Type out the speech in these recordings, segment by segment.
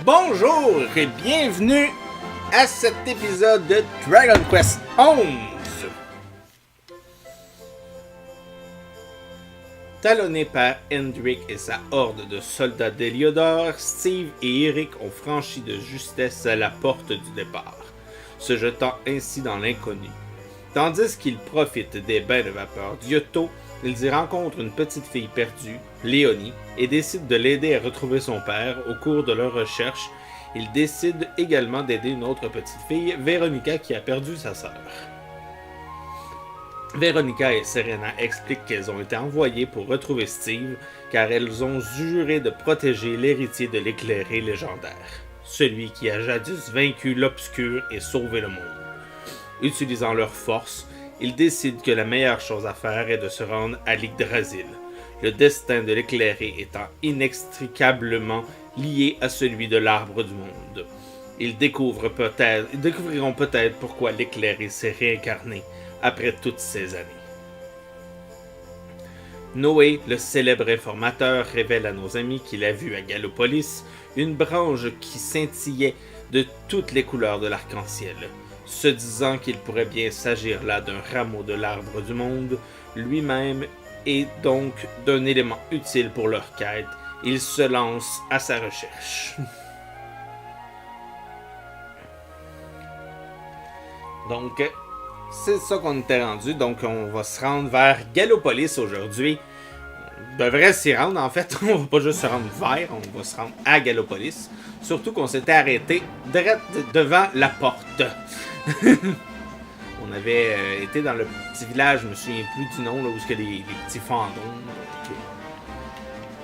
Bonjour et bienvenue à cet épisode de Dragon Quest XI. Talonnés par Hendrik et sa horde de soldats d'Heliodor, Steve et Eric ont franchi de justesse la porte du départ, se jetant ainsi dans l'inconnu. Tandis qu'ils profitent des bains de vapeur d'Yoto, ils y rencontrent une petite fille perdue, Léonie, et décident de l'aider à retrouver son père. Au cours de leur recherche, ils décident également d'aider une autre petite fille, Véronica, qui a perdu sa sœur. Véronica et Serena expliquent qu'elles ont été envoyées pour retrouver Steve, car elles ont juré de protéger l'héritier de l'éclairé légendaire, celui qui a jadis vaincu l'obscur et sauvé le monde. Utilisant leur force, ils décident que la meilleure chose à faire est de se rendre à l'Yggdrasil, le destin de l'éclairé étant inextricablement lié à celui de l'arbre du monde. Ils découvriront peut-être pourquoi l'éclairé s'est réincarné après toutes ces années. Noé, le célèbre informateur, révèle à nos amis qu'il a vu à Gallopolis une branche qui scintillait de toutes les couleurs de l'arc-en-ciel. Se disant qu'il pourrait bien s'agir là d'un rameau de l'arbre du monde, lui-même est donc d'un élément utile pour leur quête. Il se lance à sa recherche. Donc, c'est ça qu'on était rendu. Donc, on va se rendre vers Gallopolis aujourd'hui. On devrait s'y rendre, en fait. On va pas juste se rendre vers, on va se rendre à Gallopolis. Surtout qu'on s'était arrêté direct devant la porte. On avait été dans le petit village, je me souviens plus du nom, là, où il y a les petits fantômes.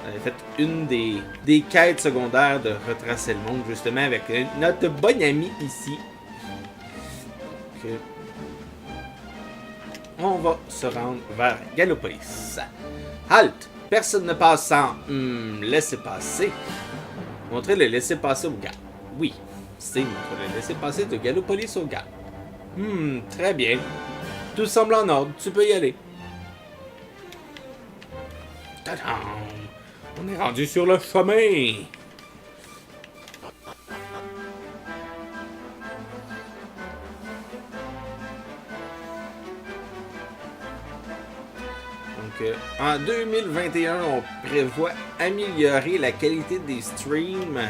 On avait fait une des quêtes secondaires de Retracer le monde, justement, avec notre bonne amie ici. Donc, on va se rendre vers Gallopolis. Halte! Personne ne passe sans laisser-passer. Montrer le laisser-passer au gars. Oui, c'est montrer le laisser-passer de Gallopolis au gars. Très bien. Tout semble en ordre, tu peux y aller. Tadam! On est rendu sur le chemin. Donc, en 2021, on prévoit améliorer la qualité des streams. Donc,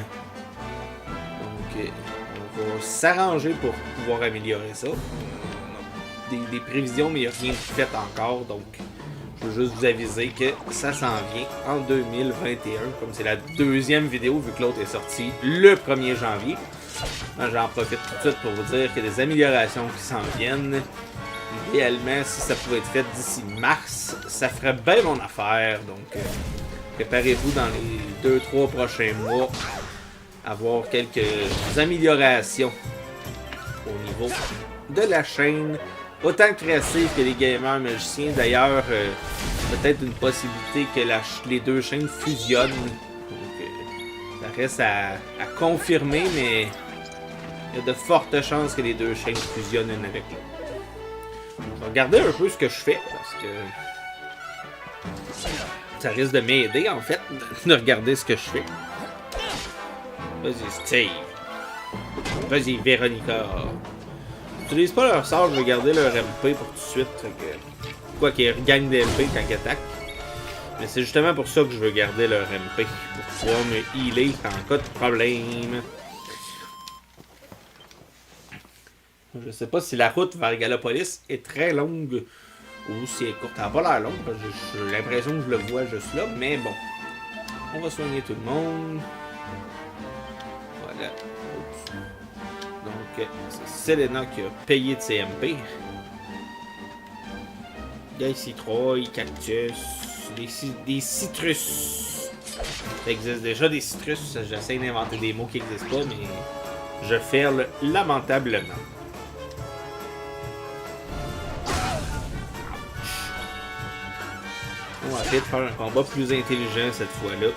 on va s'arranger pour pouvoir améliorer ça. On a des prévisions, mais il n'y a rien de fait encore. Donc, je veux juste vous aviser que ça s'en vient en 2021. Comme c'est la deuxième vidéo, vu que l'autre est sortie le 1er janvier. J'en profite tout de suite pour vous dire qu'il y a des améliorations qui s'en viennent. Idéalement, si ça pouvait être fait d'ici mars, ça ferait bien mon affaire. Donc, préparez-vous dans les 2-3 prochains mois à avoir quelques améliorations au niveau de la chaîne. Autant créative que les gamers magiciens. D'ailleurs, peut-être une possibilité que les deux chaînes fusionnent. Donc, ça reste à confirmer, mais il y a de fortes chances que les deux chaînes fusionnent une avec l'autre. Je vais regarder un peu ce que je fais, parce que ça risque de m'aider, en fait, de regarder ce que je fais. Vas-y, Steve. Vas-y, Véronica. J'utilise pas leur sort, je vais garder leur MP pour tout de suite. Quoi qu'ils regagnent des MP quand ils attaquent. Mais c'est justement pour ça que je veux garder leur MP. Pour pouvoir me healer en cas de problème. Je sais pas si la route vers Gallopolis est très longue ou si elle est courte. Elle n'a pas l'air longue, parce que j'ai l'impression que je le vois juste là, mais bon. On va soigner tout le monde. Voilà. Donc, c'est Selena qui a payé de ses MP. Des citrouilles, cactus, des citrus. Ça existe déjà des citrus. J'essaie d'inventer des mots qui n'existent pas, mais je ferle lamentablement. On va essayer de faire un combat plus intelligent cette fois-là.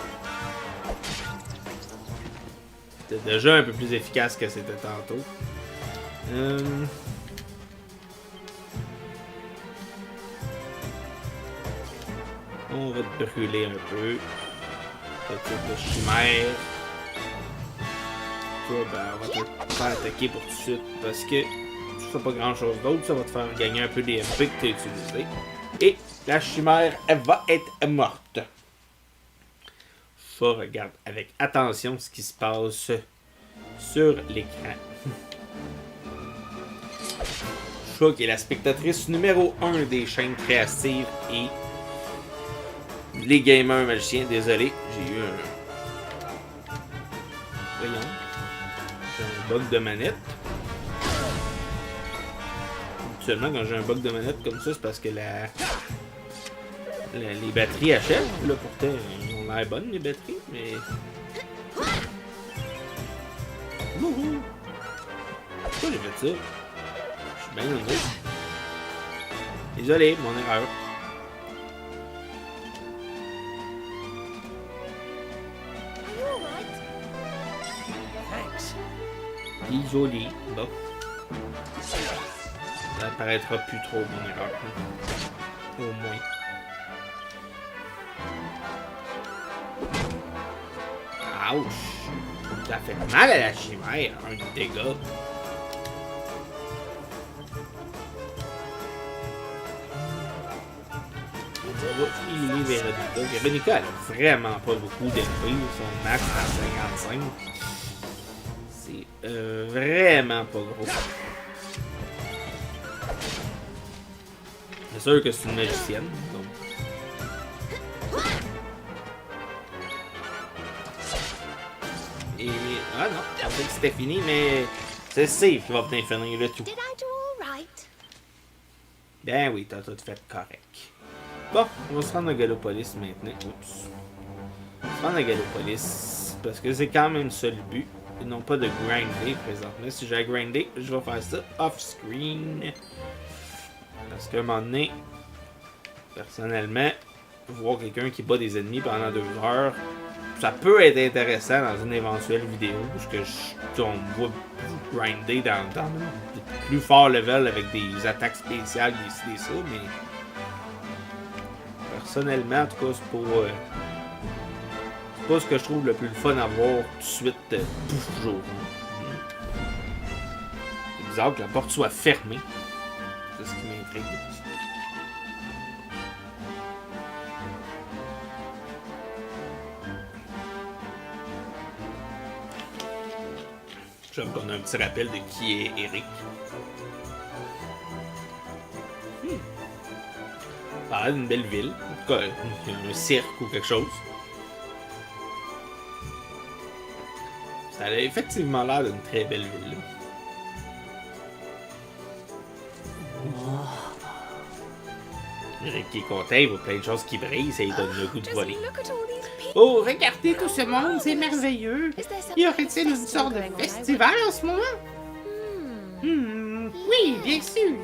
C'était déjà un peu plus efficace que c'était tantôt. On va te brûler un peu. Petit de chimère. toi, ben, on va te faire attaquer pour tout de suite. Parce que tu fais pas grand chose d'autre, ça va te faire gagner un peu des MP que tu as utilisés. Et la chimère, elle va être morte. Ça, regarde avec attention ce qui se passe sur l'écran. Choix qui est la spectatrice numéro 1 des chaînes créatives et les gamers magiciens. Désolé, j'ai eu un... Voyons. J'ai un bug de manette. Habituellement, quand j'ai un bug de manette comme ça, c'est parce que les batteries achèvent. Là, pourtant, on a l'air bonnes, les batteries, mais... Wouhou! Pourquoi j'ai fait ça? Je suis bien heureux. Désolé, mon erreur. Désolé. Bon. Ça apparaîtra plus trop, mon erreur. Au moins. Ouch! Ça fait mal à la chimère, un dégât. On va filer Véronica. Véronica, elle a vraiment pas beaucoup d'MP. Son max à 55. C'est vraiment pas gros. C'est sûr que c'est une magicienne. Donc. Et... Ah non, je pensais que c'était fini, mais c'est safe qui va venir finir le tout. Ben oui, t'as tout fait correct. Bon, on va se rendre à Galopolis maintenant. Oups. On va se rendre à Galopolis, parce que c'est quand même ça le but. Et non pas de grinder présentement. Si j'ai à grinder, je vais faire ça off-screen. Parce qu'à un moment donné, personnellement, voir quelqu'un qui bat des ennemis pendant 2 heures, ça peut être intéressant dans une éventuelle vidéo, parce que on me voit grinder dans plus fort level avec des attaques spéciales, des ça, mais personnellement, en tout cas, c'est pas ce que je trouve le plus fun à voir tout de suite, toujours. C'est bizarre que la porte soit fermée. C'est ce qui m'intrigue. J'aime qu'on a un petit rappel de qui est Eric. Ça a l'air d'une belle ville. En tout cas, un cirque ou quelque chose. Ça a effectivement l'air d'une très belle ville. Eric qui est content, il voit plein de choses qui brillent, ça lui donne le goût de voler. Oh, regardez tout ce monde, c'est merveilleux! Y aurait-il une sorte de festival en ce moment? Oui, bien sûr!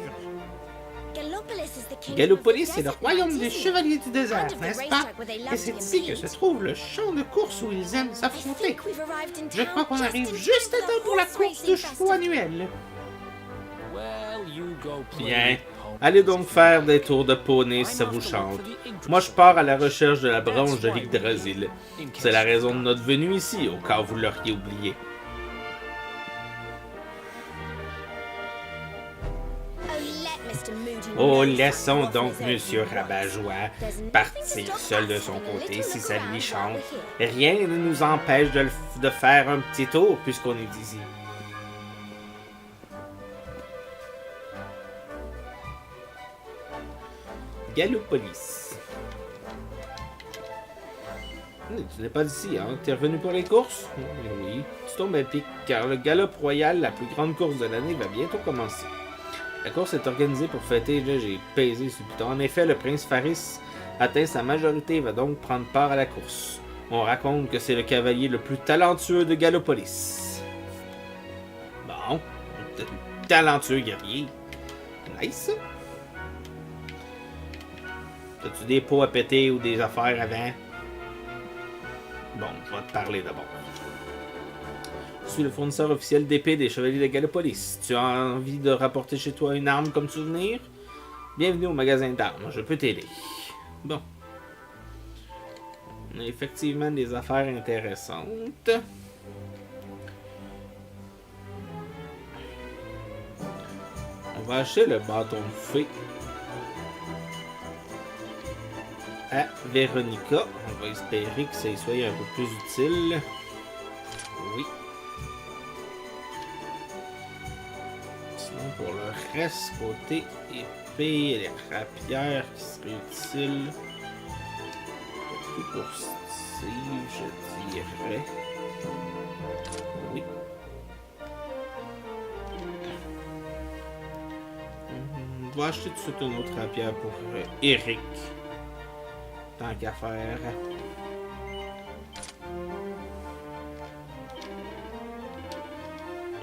Galopolis est le royaume des chevaliers du désert, n'est-ce pas? Et c'est ici que se trouve le champ de course où ils aiment s'affronter. Je crois qu'on arrive juste à temps pour la course de chevaux annuelle. Bien. Allez donc faire des tours de poney si ça vous chante. Moi, je pars à la recherche de la branche de l'Yggdrasil. C'est la raison de notre venue ici, au cas où vous l'auriez oublié. Oh, laissons donc Monsieur Rabat-Joie partir seul de son côté si ça lui chante. Rien ne nous empêche de faire un petit tour puisqu'on est ici. Galopolis. Tu n'es pas d'ici, hein? Tu es revenu pour les courses? Oui. Tu tombes à pic, car le Galop Royal, la plus grande course de l'année, va bientôt commencer. La course est organisée pour fêter, là j'ai pesé sur le bouton. En effet, le prince Faris atteint sa majorité et va donc prendre part à la course. On raconte que c'est le cavalier le plus talentueux de Galopolis. Bon, talentueux guerrier. Nice. As-tu des pots à péter ou des affaires avant? Bon, je vais te parler d'abord. Je suis le fournisseur officiel d'épée des Chevaliers de Galopolis. Tu as envie de rapporter chez toi une arme comme souvenir? Bienvenue au magasin d'armes, je peux t'aider. Bon. On a effectivement des affaires intéressantes. On va acheter le bâton de fée à Véronica. On va espérer que ça y soit un peu plus utile. Oui. Sinon, pour le reste, côté épée, les rapières qui seraient utiles. Surtout pour Steve, je dirais. Oui. On va acheter tout de suite une autre rapière pour Eric. Tant qu'à faire.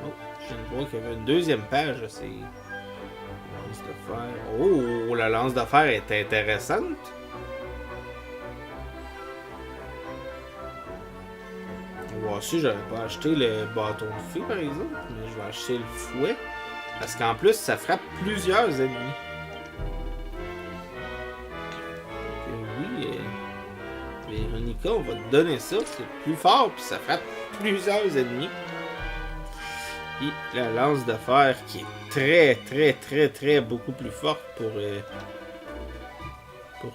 Oh, je viens de voir qu'il y avait une deuxième page. C'est lance de fer. Oh, la lance de fer est intéressante. Moi aussi, j'avais pas acheté le bâton de fée par exemple, mais je vais acheter le fouet. Parce qu'en plus, ça frappe plusieurs ennemis. Véronica, on va te donner ça, c'est plus fort, puis ça frappe plusieurs ennemis. Et la lance de fer qui est très beaucoup plus forte pour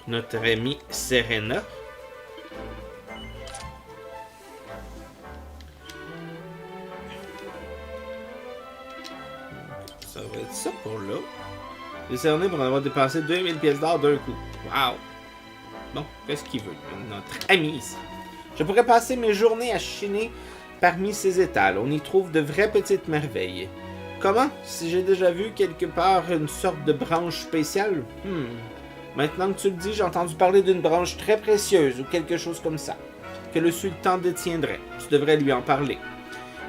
notre amie Serena. Ça va être ça pour là. Décerné pour avoir dépensé 2000 pièces d'or d'un coup. Wow! Bon, qu'est-ce qu'il veut, notre ami ici? Je pourrais passer mes journées à chiner parmi ces étals. On y trouve de vraies petites merveilles. Comment? Si j'ai déjà vu quelque part une sorte de branche spéciale? Maintenant que tu le dis, j'ai entendu parler d'une branche très précieuse ou quelque chose comme ça. Que le sultan détiendrait. Tu devrais lui en parler.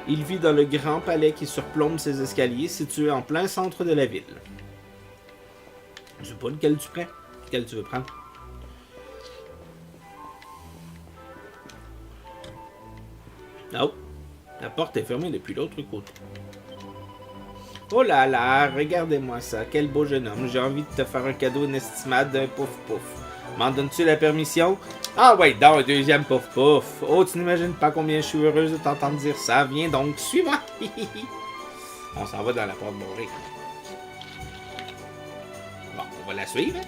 Il vit dans le grand palais qui surplombe ses escaliers, situé en plein centre de la ville. Je sais pas lequel tu prends. Lequel tu veux prendre? Oh, la porte est fermée depuis l'autre côté. Oh là là, regardez-moi ça, quel beau jeune homme. J'ai envie de te faire un cadeau inestimable d'un pouf-pouf. M'en donnes-tu la permission? Ah ouais, dans un deuxième pouf-pouf. Oh, tu n'imagines pas combien je suis heureuse de t'entendre dire ça. Viens donc, suis-moi. On s'en va dans la porte bourrée. Bon, on va la suivre.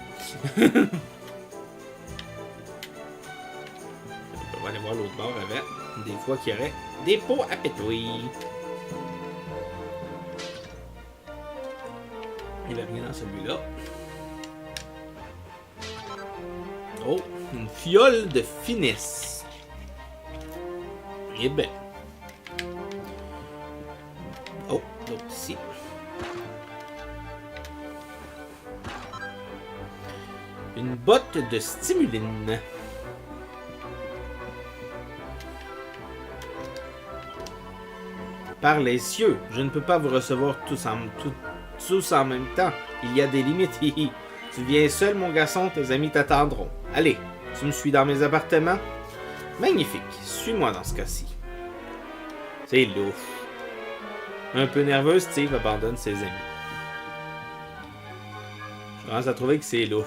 On va aller voir l'autre bord avant. Des fois qu'il y aurait des pots à pétouiller. Il n'y a rien dans celui-là. Oh, une fiole de finesse. Eh ben. Oh, l'autre ici. Une botte de stimuline. Par les cieux, je ne peux pas vous recevoir tous en même temps. Il y a des limites. Tu viens seul, mon garçon, tes amis t'attendront. Allez, tu me suis dans mes appartements? Magnifique, suis-moi dans ce cas-ci. C'est louche. Un peu nerveux, Steve abandonne ses amis. Je commence à trouver que c'est louche.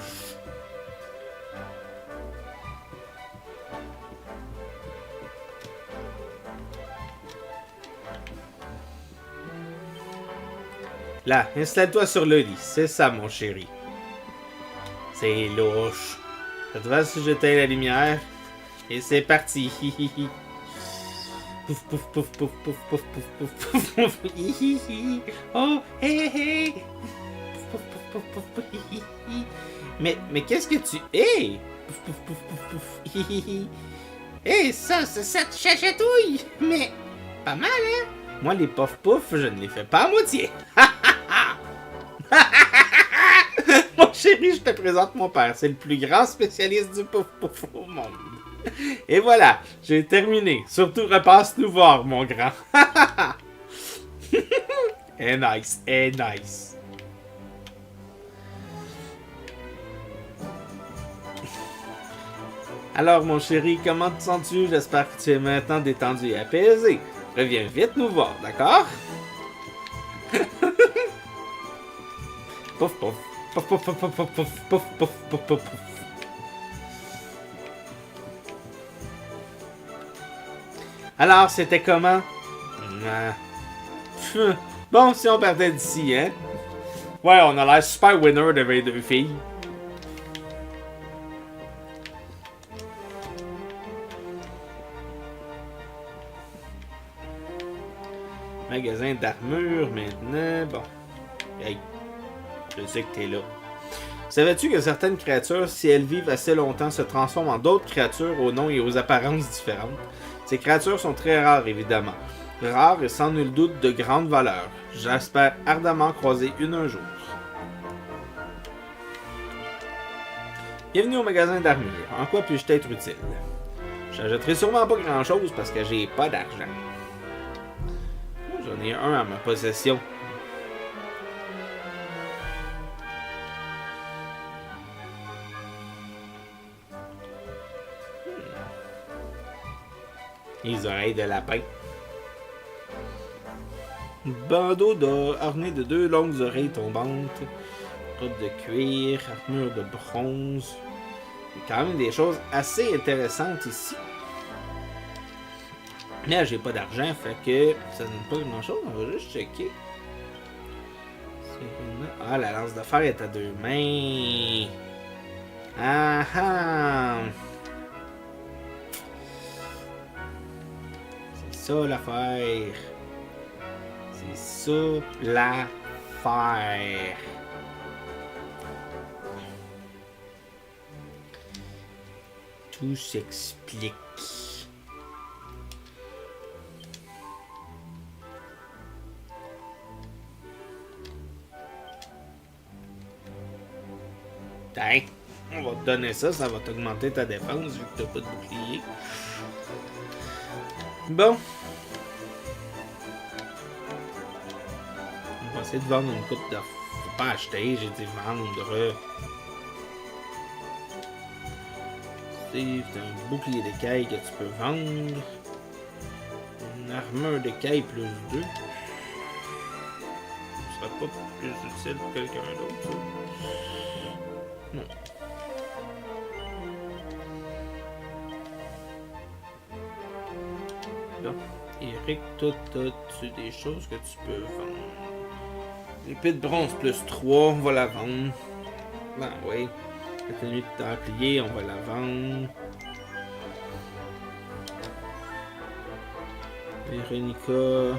Là, installe-toi sur le lit. C'est ça, mon chéri. C'est louche. Ça te va si j'éteins la lumière? Et c'est parti. Pouf, pouf, pouf, pouf, pouf, pouf, pouf, pouf, pouf. Oh, hé, hé. Pouf, pouf, pouf, pouf, pouf. Mais qu'est-ce que tu es? Pouf, pouf, pouf, pouf, pouf. Hé, ça te chachatouille. Mais pas mal, hein? Moi, les pouf-pouf, je ne les fais pas à moitié. Mon chéri, je te présente mon père. C'est le plus grand spécialiste du pouf-pouf au monde. Et voilà, j'ai terminé. Surtout, repasse nous voir, mon grand. Et nice, et nice. Alors, mon chéri, comment te sens-tu? J'espère que tu es maintenant détendu et apaisé. Reviens vite nous voir, d'accord? Pouf, pouf. Pouf, pouf, pouf, pouf, pouf, pouf, pouf, pouf, pouf, pouf. Alors, c'était comment? Bon, si on partait d'ici, hein? Ouais, on a l'air super winner de 22 filles. Magasin d'armure maintenant. Bon. Hey. Je sais que t'es là. Savais-tu que certaines créatures, si elles vivent assez longtemps, se transforment en d'autres créatures aux noms et aux apparences différentes? Ces créatures sont très rares, évidemment. Rares et sans nul doute de grande valeur. J'espère ardemment croiser une un jour. Bienvenue au magasin d'armure. En quoi puis-je t'être utile? J'achèterai sûrement pas grand-chose parce que j'ai pas d'argent. J'en ai un à ma possession. Les oreilles de lapin. Bandeau d'or orné de 2 longues oreilles tombantes. Robe de cuir, armure de bronze. Il y a quand même des choses assez intéressantes ici. Mais j'ai pas d'argent, fait que ça donne pas grand chose. On va juste checker. Ah, la lance de fer est à 2 mains. Ah ah! C'est ça l'affaire. C'est ça l'affaire. Tout s'explique. Tiens, on va te donner ça, ça va t'augmenter ta défense vu que t'as pas de bouclier. Bon. On va essayer de vendre une coupe de... Faut pas acheter, j'ai dit vendre. C'est un bouclier d'écaille que tu peux vendre. Une armure d'écaille plus 2. Ce sera pas plus utile pour quelqu'un d'autre. Non. Bon. Eric, toi, as-tu des choses que tu peux vendre? L'épée de bronze plus 3, on va la vendre. Ben oui. La tenue de templier, on va la vendre. Véronica.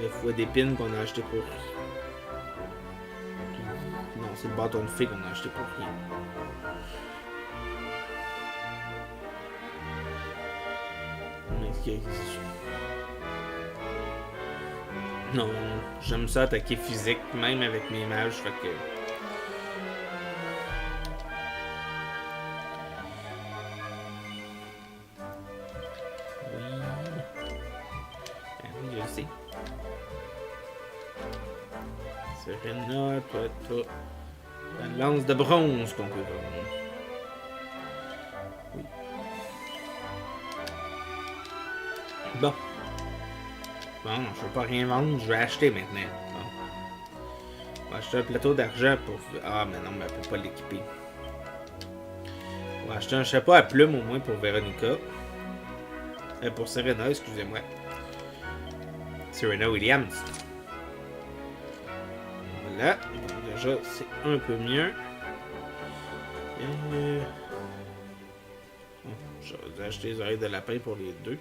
Le fouet d'épines qu'on a acheté pour... Non, c'est le bâton de fée qu'on a acheté pour rien. Non, j'aime ça attaquer physique, même avec mes mages, fait que... Oui, je le sais. Serena, toi, la lance de bronze qu'on peut vendre. Oui. Bon. Bon, je veux pas rien vendre, je vais acheter maintenant. Bon. On va acheter un plateau d'argent pour... Ah, mais non, mais elle peut pas l'équiper. On va acheter un chapeau à plumes au moins pour Véronica. Pour Serena, excusez-moi. Serena Williams. Voilà. Donc déjà, c'est un peu mieux. J'aurais acheté les oreilles de lapin pour les deux.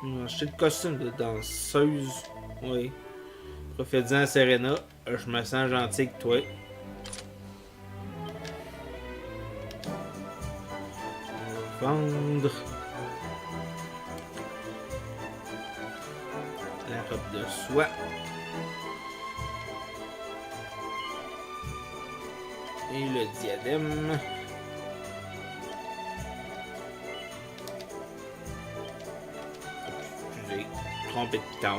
On va acheter le costume de danseuse. Oui. Profite-en à Serena. Je me sens gentil que toi. On va vendre la robe de soie. Et le diadème. Excusez, trompé de piton.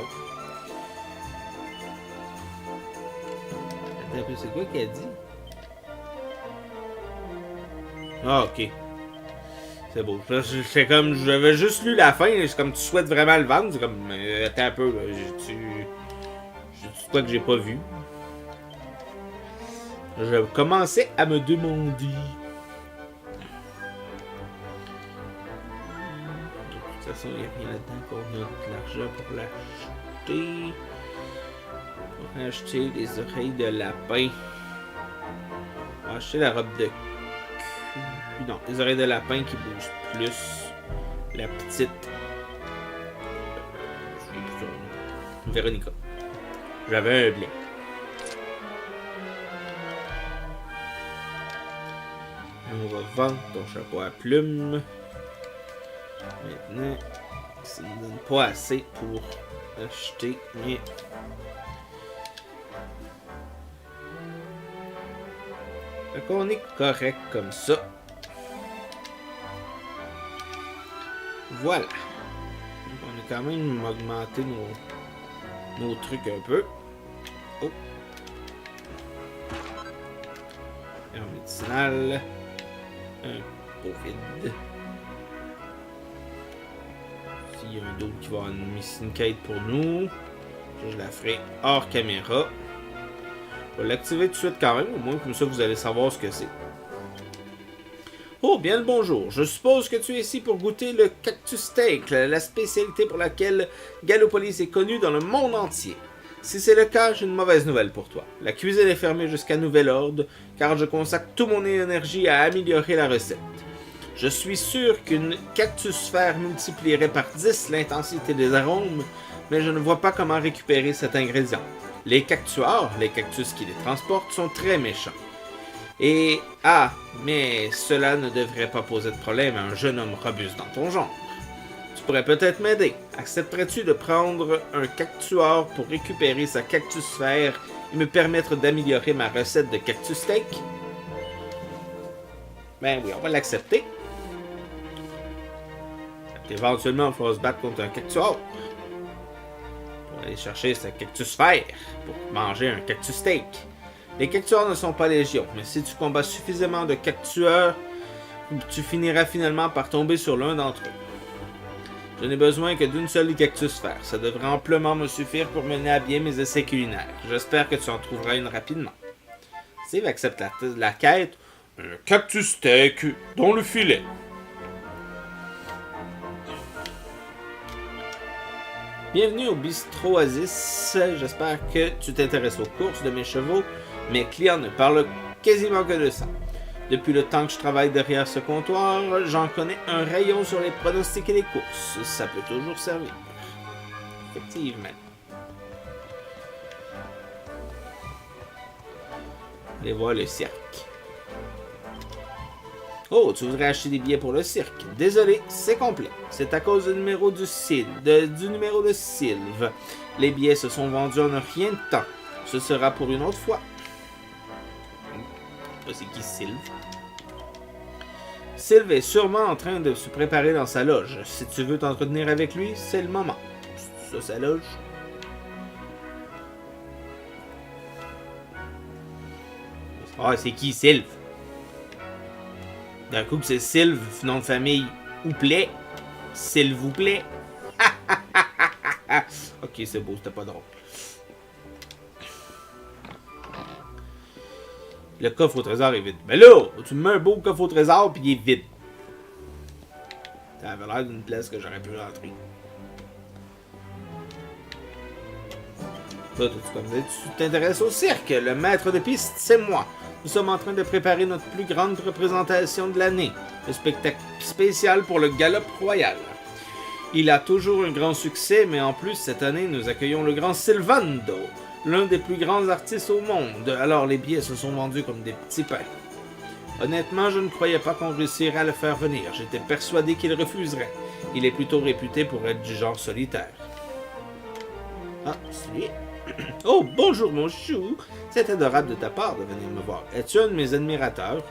Attends, c'est quoi qu'elle dit? Ah, ok. C'est beau. C'est comme, j'avais juste lu la fin, c'est comme tu souhaites vraiment le vendre, c'est comme, attends un peu, là, j'ai-tu quoi que j'ai pas vu? Je commençais à me demander. De toute façon, il n'y a rien là-dedans qu'on a de l'argent pour l'acheter. acheter? Pour acheter les oreilles de lapin. On va acheter la robe de... Non, les oreilles de lapin qui bougent plus. La petite... Véronica. J'avais un blé. On va vendre ton chapeau à plumes. Maintenant, ça ne me donne pas assez pour acheter mes... Fait qu'on est correct comme ça. Voilà. Donc on a quand même augmenté nos trucs un peu. Oh. Un médicinal. Un pot vide. S'il y a un d'autre qui va avoir une quête pour nous, je la ferai hors caméra. Je vais l'activer tout de suite quand même, au moins comme ça vous allez savoir ce que c'est. Oh, bien le bonjour. Je suppose que tu es ici pour goûter le cactus steak, la spécialité pour laquelle Gallopolis est connue dans le monde entier. Si c'est le cas, j'ai une mauvaise nouvelle pour toi. La cuisine est fermée jusqu'à nouvel ordre, car je consacre toute mon énergie à améliorer la recette. Je suis sûr qu'une cactus sphère multiplierait par 10 l'intensité des arômes, mais je ne vois pas comment récupérer cet ingrédient. Les cactuars, les cactus qui les transportent, sont très méchants. Mais cela ne devrait pas poser de problème à un jeune homme robuste dans ton genre. Tu pourrais peut-être m'aider. Accepterais-tu de prendre un cactuar pour récupérer sa cactus sphère et me permettre d'améliorer ma recette de cactus steak? Ben oui, on va l'accepter. Éventuellement, il faut se battre contre un cactuar. Pour aller chercher sa cactus sphère pour manger un cactus steak. Les cactuars ne sont pas légion, mais si tu combats suffisamment de cactuars, tu finiras finalement par tomber sur l'un d'entre eux. Je n'ai besoin que d'une seule cactus sphère. Ça devrait amplement me suffire pour mener à bien mes essais culinaires. J'espère que tu en trouveras une rapidement. Steve accepte la quête. Un cactus steak dans le filet. Bienvenue au Bistrot Oasis. J'espère que tu t'intéresses aux courses de mes chevaux. Mes clients ne parlent quasiment que de ça. Depuis le temps que je travaille derrière ce comptoir, j'en connais un rayon sur les pronostics et les courses. Ça peut toujours servir. Effectivement. Allez voir le cirque. Oh, tu voudrais acheter des billets pour le cirque? Désolé, c'est complet. C'est à cause du numéro de Sylve. Les billets se sont vendus en un rien de temps. Ce sera pour une autre fois. C'est qui Sylve? Sylve est sûrement en train de se préparer dans sa loge. Si tu veux t'entretenir avec lui, c'est le moment. C'est ça, sa loge? Ah, c'est qui Sylve? D'un coup, c'est Sylve, nom de famille, ou plaît. S'il vous plaît. Ok, c'est beau, c'était pas drôle. Le coffre au trésor est vide. Ben là, tu me mets un beau coffre au trésor puis il est vide. Ça avait l'air d'une place que j'aurais pu rentrer. Toi, tu t'intéresses au cirque. Le maître de piste, c'est moi. Nous sommes en train de préparer notre plus grande représentation de l'année. Le spectacle spécial pour le Galop Royal. Il a toujours un grand succès, mais en plus, cette année, nous accueillons le grand Sylvando, l'un des plus grands artistes au monde. Alors les billets se sont vendus comme des petits pains. Honnêtement, je ne croyais pas qu'on réussirait à le faire venir. J'étais persuadé qu'il refuserait. Il est plutôt réputé pour être du genre solitaire. Ah, c'est lui. Oh, bonjour mon chou. C'est adorable de ta part de venir me voir. Es-tu un de mes admirateurs?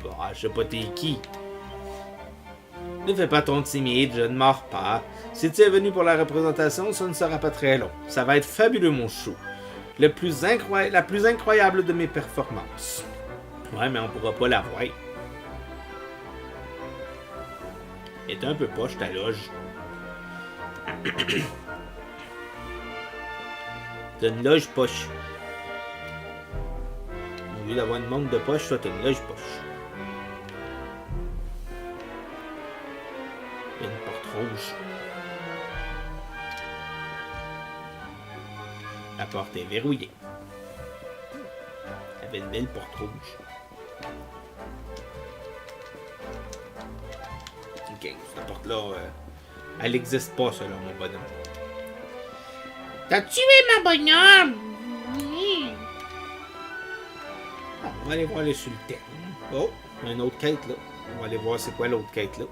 Bah, je sais pas t'es qui. Ne fais pas ton timide, je ne mords pas. Si tu es venu pour la représentation, ça ne sera pas très long. Ça va être fabuleux mon chou. La plus incroyable de mes performances. Ouais, mais on pourra pas la voir. Elle est un peu poche ta loge. T'as une loge poche. Au lieu d'avoir une montre de poche, toi t'as une loge poche. Il y a une porte rouge. La porte est verrouillée. Il y avait une belle porte rouge. Ok, cette porte-là, elle n'existe pas selon mon bonhomme. T'as tué ma bonhomme! On va aller voir les sultans. Oh, il y a une autre quête là. On va aller voir c'est quoi l'autre quête là.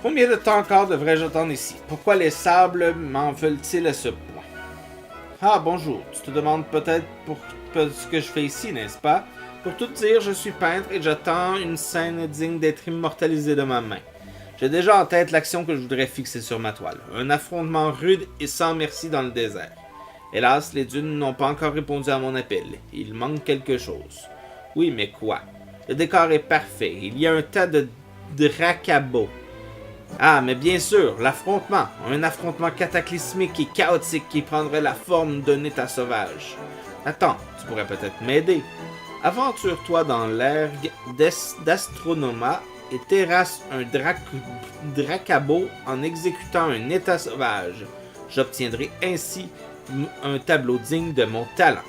Combien de temps encore devrais-je attendre ici? Pourquoi les sables m'en veulent-ils à ce point? Ah, bonjour. Tu te demandes peut-être pour ce que je fais ici, n'est-ce pas? Pour tout dire, je suis peintre et j'attends une scène digne d'être immortalisée de ma main. J'ai déjà en tête l'action que je voudrais fixer sur ma toile. Un affrontement rude et sans merci dans le désert. Hélas, les dunes n'ont pas encore répondu à mon appel. Il manque quelque chose. Oui, mais quoi? Le décor est parfait. Il y a un tas de dracabots. Ah, mais bien sûr, l'affrontement. Un affrontement cataclysmique et chaotique qui prendrait la forme d'un état sauvage. Attends, tu pourrais peut-être m'aider. Aventure-toi dans l'ergue d'Astronoma et terrasse un dracabo en exécutant un état sauvage. J'obtiendrai ainsi un tableau digne de mon talent.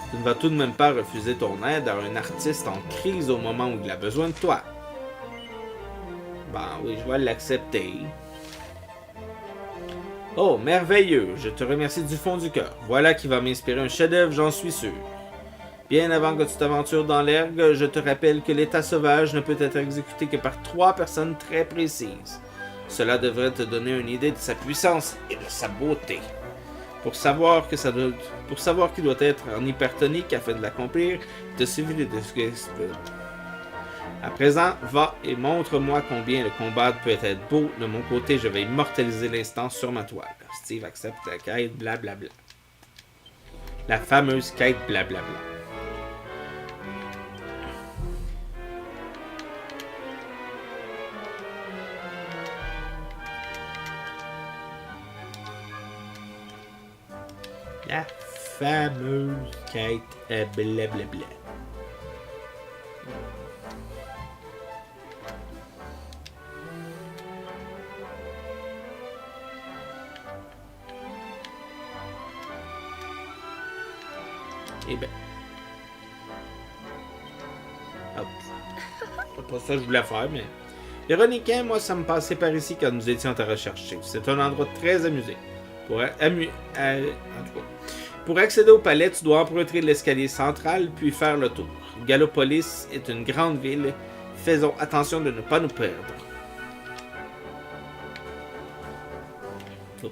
Tu ne vas tout de même pas refuser ton aide à un artiste en crise au moment où il a besoin de toi. Ben oui, je vais l'accepter. Oh, merveilleux! Je te remercie du fond du cœur. Voilà qui va m'inspirer un chef-d'œuvre, j'en suis sûr. Bien avant que tu t'aventures dans l'ergue, je te rappelle que l'état sauvage ne peut être exécuté que par 3 personnes très précises. Cela devrait te donner une idée de sa puissance et de sa beauté. Pour savoir qu'il doit être en hypertonique afin de l'accomplir, il te suffit de... À présent, va et montre-moi combien le combat peut être beau. De mon côté, je vais immortaliser l'instant sur ma toile. Steve accepte la quête, blablabla. La fameuse quête, blablabla. La fameuse quête, blablabla. Eh ben. Hop. C'est pas ça que je voulais faire, mais... Ironiquement, moi, ça me passait par ici quand nous étions à rechercher. C'est un endroit très amusé. En tout cas. Pour accéder au palais, tu dois emprunter l'escalier central, puis faire le tour. Gallopolis est une grande ville. Faisons attention de ne pas nous perdre. Oh,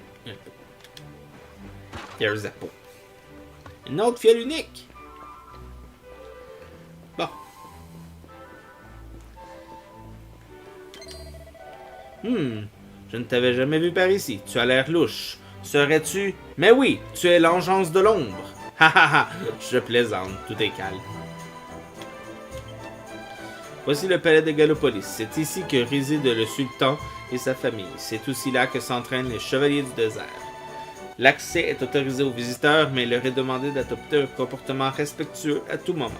there's a pot. Une autre fiole unique. Bon. Je ne t'avais jamais vu par ici. Tu as l'air louche. Serais-tu... Mais oui, tu es l'engeance de l'ombre. Ha ha ha, je plaisante, tout est calme. Voici le palais de Gallopolis. C'est ici que réside le sultan et sa famille. C'est aussi là que s'entraînent les chevaliers du désert. L'accès est autorisé aux visiteurs, mais il leur est demandé d'adopter un comportement respectueux à tout moment.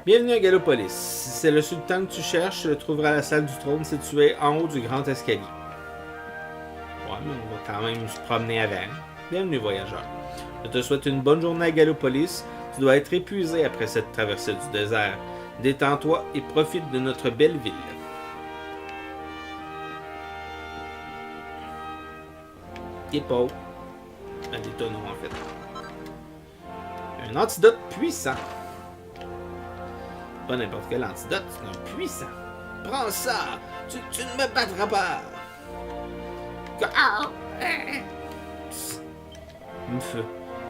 Bienvenue à Gallopolis. Si c'est le sultan que tu cherches, tu le trouveras à la salle du trône située en haut du grand escalier. Ouais, mais on va quand même se promener avant. Bienvenue, voyageur. Je te souhaite une bonne journée à Gallopolis. Tu dois être épuisé après cette traversée du désert. Détends-toi et profite de notre belle ville. Des pots. Des tonneaux, en fait. Un antidote puissant. Pas n'importe quel antidote, c'est un puissant. Prends ça! Tu ne me battras pas!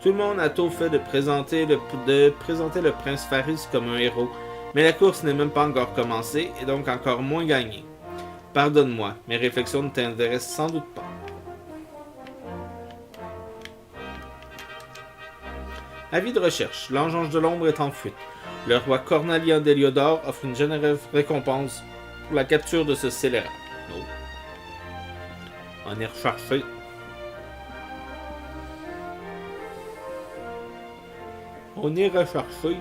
Tout le monde a tôt fait de présenter le prince Faris comme un héros, mais la course n'est même pas encore commencée et donc encore moins gagnée. Pardonne-moi, mes réflexions ne t'intéressent sans doute pas. Avis de recherche, l'engeance de l'ombre est en fuite. Le roi Cornelian d'Héliodore offre une généreuse récompense pour la capture de ce scélérat. Oh. On est recherché. On est recherché.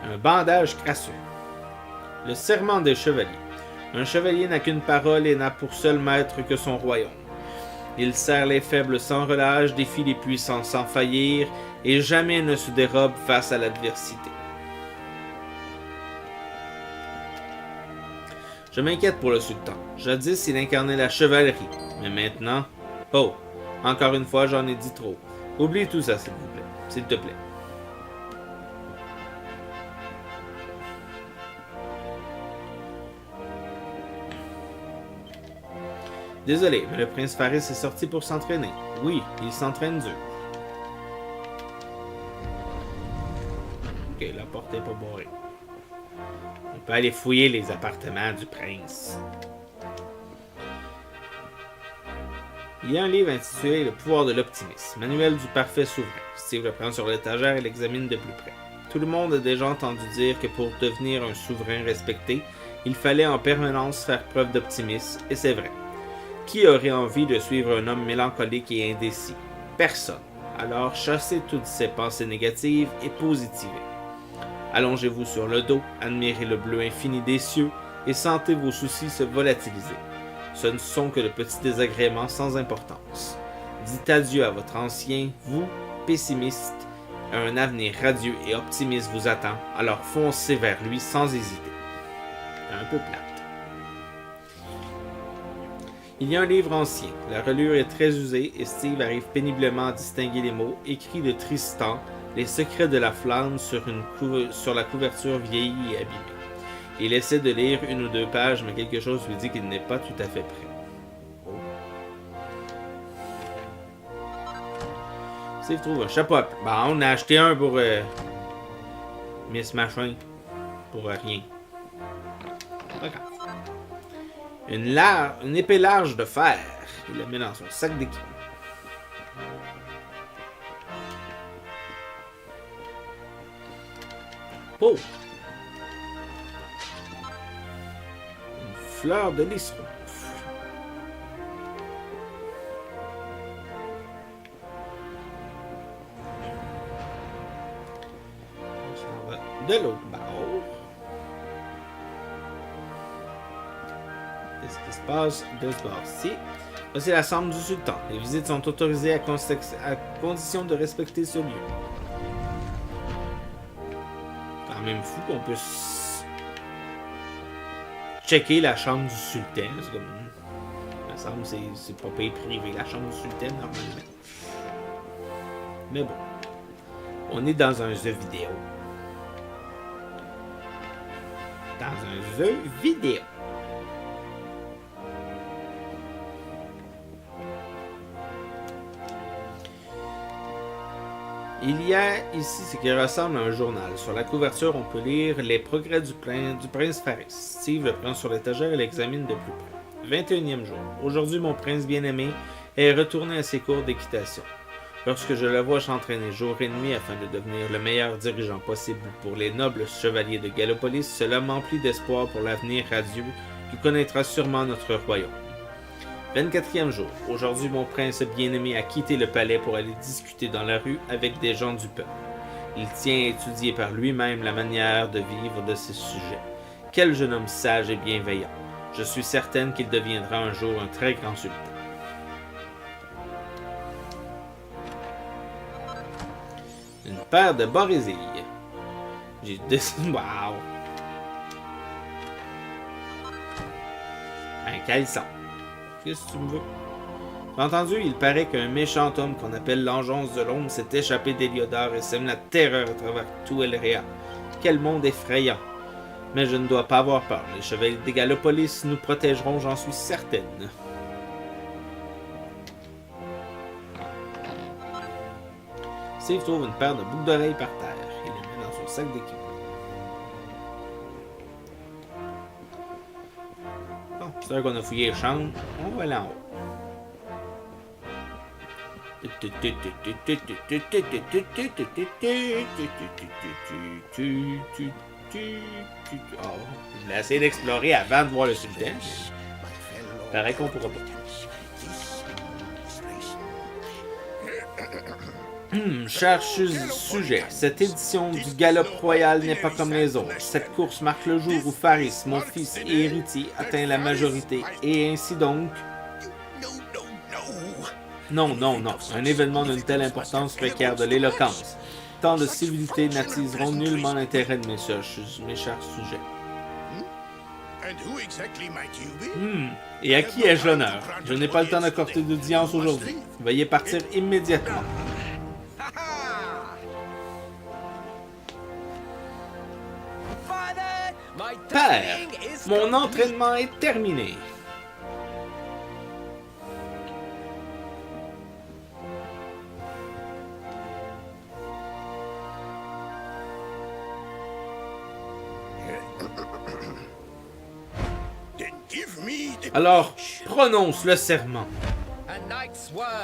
Un bandage crasseux. Le serment des chevaliers. Un chevalier n'a qu'une parole et n'a pour seul maître que son royaume. Il serre les faibles sans relâche, défie les puissants sans faillir, et jamais ne se dérobe face à l'adversité. Je m'inquiète pour le sultan. Jadis, il incarnait la chevalerie, mais maintenant... Oh, encore une fois, j'en ai dit trop. Oublie tout ça, s'il vous plaît. S'il te plaît. Désolé, mais le prince Faris est sorti pour s'entraîner. Oui, il s'entraîne dur. Ok, la porte est pas barrée. On peut aller fouiller les appartements du prince. Il y a un livre intitulé Le pouvoir de l'optimisme, manuel du parfait souverain. Steve le prend sur l'étagère et l'examine de plus près. Tout le monde a déjà entendu dire que pour devenir un souverain respecté, il fallait en permanence faire preuve d'optimisme, et c'est vrai. Qui aurait envie de suivre un homme mélancolique et indécis? Personne. Alors chassez toutes ces pensées négatives et positivez. Allongez-vous sur le dos, admirez le bleu infini des cieux et sentez vos soucis se volatiliser. Ce ne sont que de petits désagréments sans importance. Dites adieu à votre ancien, vous, pessimiste. Un avenir radieux et optimiste vous attend, alors foncez vers lui sans hésiter. Un peu plate. Il y a un livre ancien. La relure est très usée et Steve arrive péniblement à distinguer les mots écrits de Tristan, les secrets de la flamme sur la couverture vieillie et abîmée. Il essaie de lire une ou deux pages, mais quelque chose lui dit qu'il n'est pas tout à fait prêt. Oh. Steve trouve un chapeau. Bah, on a acheté un pour Miss Machin. Pour rien. Pas grave. Une épée large de fer. Il la met dans son sac d'équipement. Oh! Une fleur de lys rouge. On s'en va de l'autre bord. Qu'est-ce qui se passe de ce bord-ci? Là, c'est la chambre du sultan. Les visites sont autorisées à condition de respecter ce lieu. Quand même fou qu'on puisse checker la chambre du sultan. C'est comme... Il me semble que c'est pas payé privé, la chambre du sultan, normalement. Mais bon. On est dans un jeu vidéo. Dans un jeu vidéo. Il y a ici ce qui ressemble à un journal. Sur la couverture, on peut lire les progrès du prince Faris. Steve le prend sur l'étagère et l'examine de plus près. 21e jour. Aujourd'hui, mon prince bien-aimé est retourné à ses cours d'équitation. Lorsque je le vois s'entraîner jour et nuit afin de devenir le meilleur dirigeant possible pour les nobles chevaliers de Gallopolis, cela m'emplit d'espoir pour l'avenir radieux qui connaîtra sûrement notre royaume. 24e jour. Aujourd'hui, mon prince bien-aimé a quitté le palais pour aller discuter dans la rue avec des gens du peuple. Il tient à étudier par lui-même la manière de vivre de ses sujets. Quel jeune homme sage et bienveillant. Je suis certaine qu'il deviendra un jour un très grand sultan. Une paire de barésilles. J'ai décidé... Wow! Un caleçon. Qu'est-ce que tu me veux? J'ai entendu, il paraît qu'un méchant homme qu'on appelle l'Engeance de l'Ombre s'est échappé d'Héliodor et sème la terreur à travers tout Elrea. Quel monde effrayant! Mais je ne dois pas avoir peur. Les chevaliers de Gallopolis nous protégeront, j'en suis certaine. Steve trouve une paire de boucles d'oreilles par terre. Il les met dans son sac d'équipement. Bon, c'est sûr qu'on a fouillé les chambres. On va aller en haut. Oh, je vais essayer d'explorer avant de voir le sultan. Paraît qu'on pourra pas. Cher sujet, cette édition du Galop Royal n'est pas comme les autres. Cette course marque le jour où Faris, mon fils et héritier, atteint la majorité, et ainsi donc... Non, non, non. Un événement d'une telle importance requiert de l'éloquence. Tant de civilités n'attiseront nullement l'intérêt de mes chers sujets. Et à qui ai-je l'honneur? Je n'ai pas le temps d'accorder d'audience aujourd'hui. Veuillez partir immédiatement. Père, mon entraînement est terminé. Alors, prononce le serment.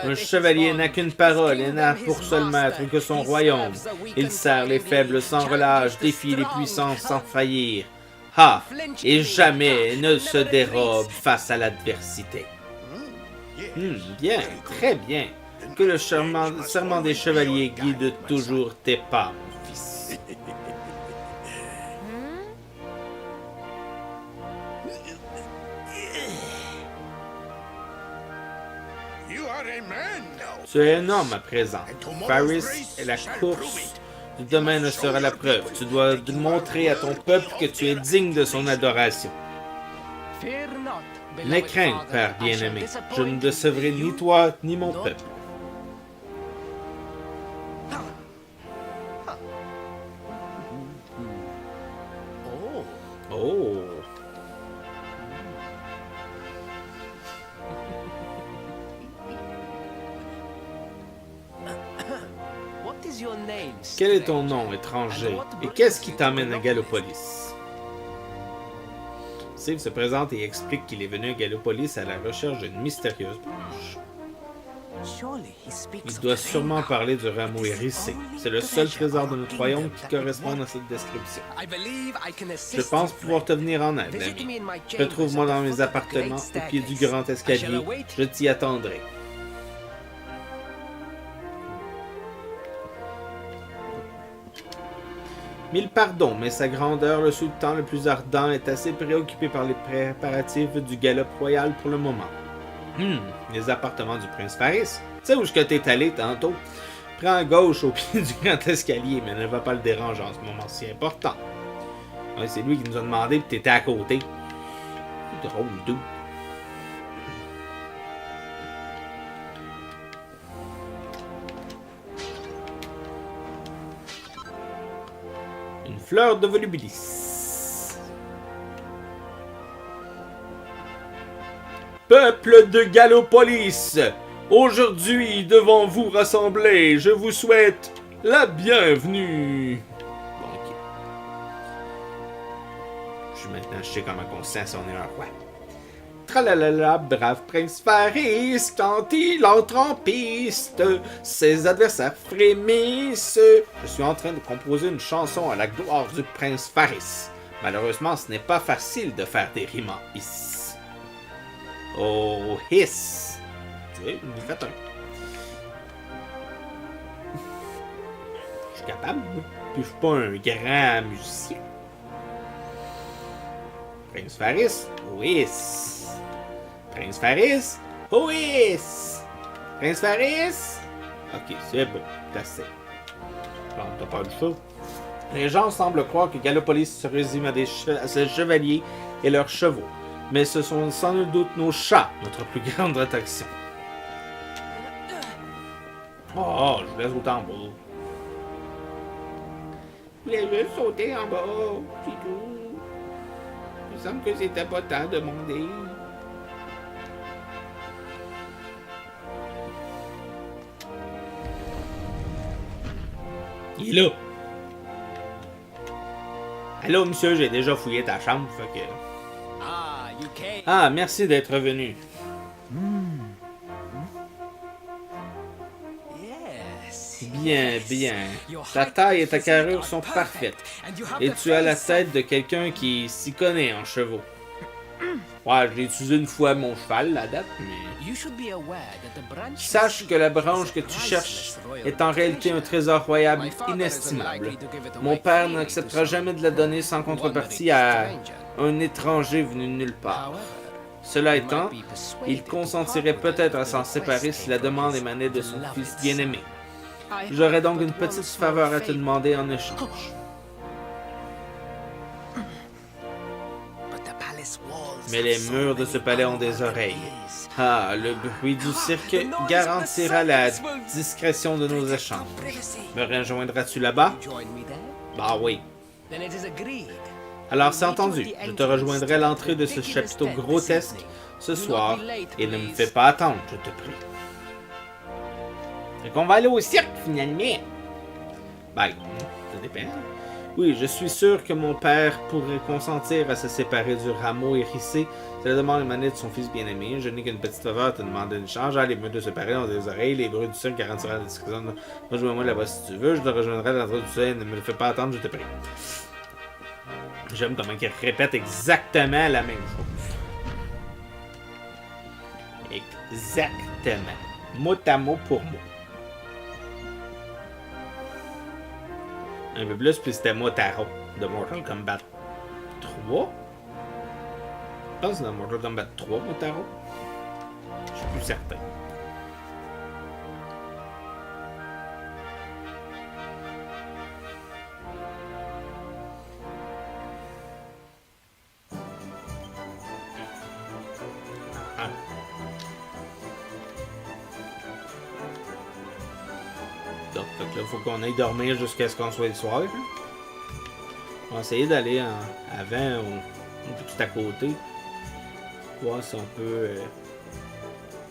Un chevalier n'a qu'une parole et n'a pour seul maître que son royaume. Il sert les faibles sans relâche, défie les puissants sans faillir. Ah, et jamais ne se dérobe face à l'adversité. Bien, très bien. Que le serment des chevaliers guide toujours tes pas, mon fils. Tu es un homme à présent. Faris et la course du domaine sera la preuve. Tu dois montrer à ton peuple que tu es digne de son adoration. N'aie crainte, Père bien-aimé. Je ne décevrai ni toi ni mon peuple. Oh. Quel est ton nom, étranger, et qu'est-ce qui t'emmène à Gallopolis? Steve se présente et explique qu'il est venu à Gallopolis à la recherche d'une mystérieuse branche. Il doit sûrement parler du rameau hérissé. C'est le seul trésor de notre royaume qui correspond à cette description. Je pense pouvoir te venir en aide, ami. Retrouve-moi dans mes appartements, au pied du grand escalier. Je t'y attendrai. Mille pardons, mais sa grandeur, le sultan le plus ardent, est assez préoccupé par les préparatifs du galop royal pour le moment. Les appartements du prince Faris. Tu sais où est-ce que t'es allé tantôt? Prends à gauche au pied du grand escalier, mais ne va pas le déranger en ce moment si important. Ouais, c'est lui qui nous a demandé que t'étais à côté. Drôle d'où. Une fleur de volubilis. Peuple de Gallopolis, aujourd'hui devant vous rassemblés, je vous souhaite la bienvenue. Bon, ok. Je sais comment on se sent si on est un roi. Tralalala, brave prince Faris, quand il entre en piste, ses adversaires frémissent. Je suis en train de composer une chanson à la gloire du prince Faris. Malheureusement, ce n'est pas facile de faire des rimes en hiss. Oh, hiss! Tu sais, vous faites un. Je suis capable, puis je suis pas un grand musicien. Prince Faris, whiss! Prince Faris, whiss! Prince Faris! Ok, c'est bon, c'est assez. Bon, t'as pas du tout. Les gens semblent croire que Gallopolis se résume à ses chevaliers et leurs chevaux. Mais ce sont sans nul doute nos chats, notre plus grande attraction. Oh, je vous laisse sauter en bas. Je voulais juste sauter en bas, c'est tout. Il me semble que c'était pas tant demandé. Il est là. Allô, monsieur, j'ai déjà fouillé ta chambre, fait que... Ah, merci d'être venu. Bien, bien. Ta taille et ta carrure sont parfaites. Et tu as la tête de quelqu'un qui s'y connaît en chevaux. Ouais, je l'ai utilisé une fois mon cheval, la date, mais... Sache que la branche que tu cherches est en réalité un trésor royal inestimable. Mon père n'acceptera jamais de la donner sans contrepartie à un étranger venu de nulle part. Cela étant, il consentirait peut-être à s'en séparer si la demande émanait de son fils bien-aimé. J'aurais donc une petite faveur à te demander en échange. Mais les murs de ce palais ont des oreilles. Ah, le bruit du cirque garantira la discrétion de nos échanges. Me rejoindras-tu là-bas? Bah oui. Alors c'est entendu, je te rejoindrai à l'entrée de ce chapiteau grotesque ce soir, et ne me fais pas attendre, je te prie. C'est qu'on va aller au cirque, finalement. Ben, ça dépend. Oui, je suis sûr que mon père pourrait consentir à se séparer du rameau hérissé. C'est la demande émanée de son fils bien-aimé. Je n'ai qu'une petite faveur à te demander une change. Les murs de se séparer dans des oreilles, les bruits du cirque garantiront la discrétion. Rejoins-moi là-bas si tu veux, je te rejoindrai à l'entrée du ciel. Ne me le fais pas attendre, je te prie. J'aime comment il répète exactement la même chose. Exactement. Mot à mot pour mot. Un peu plus, puis c'était Motaro de Mortal Kombat 3. Je pense que c'est dans Mortal Kombat 3, Motaro. Je suis plus certain. Ah. Donc là, il faut qu'on aille dormir jusqu'à ce qu'on soit le soir. On va essayer d'aller avant ou tout à côté. Voir si on peut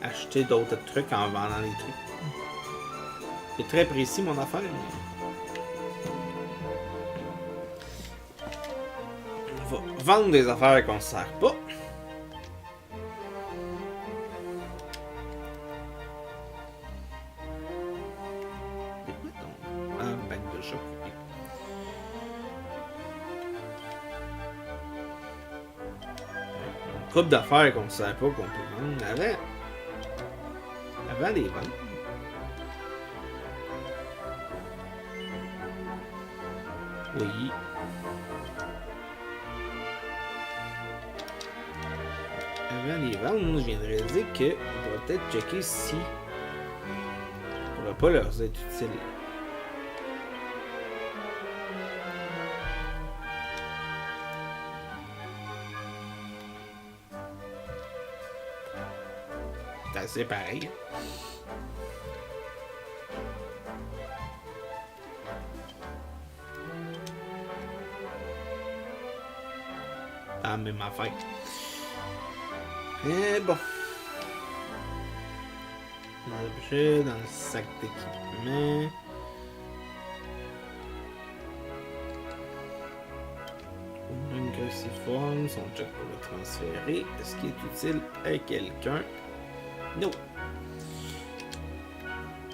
acheter d'autres trucs en vendant des trucs. C'est très précis mon affaire. On va vendre des affaires qu'on ne sert pas. Coupe d'affaires qu'on ne savait pas qu'on peut vendre avant les ventes. Oui. Avant les ventes, je viendrais dire qu'on pourrait peut-être checker si on ne pourrait pas leur être utile. C'est pareil. Ah, même affaire. Et bon. L'objet dans le sac d'équipement. Une cruciforme, son check pour le transférer. Est-ce qu'il est utile à quelqu'un? Non.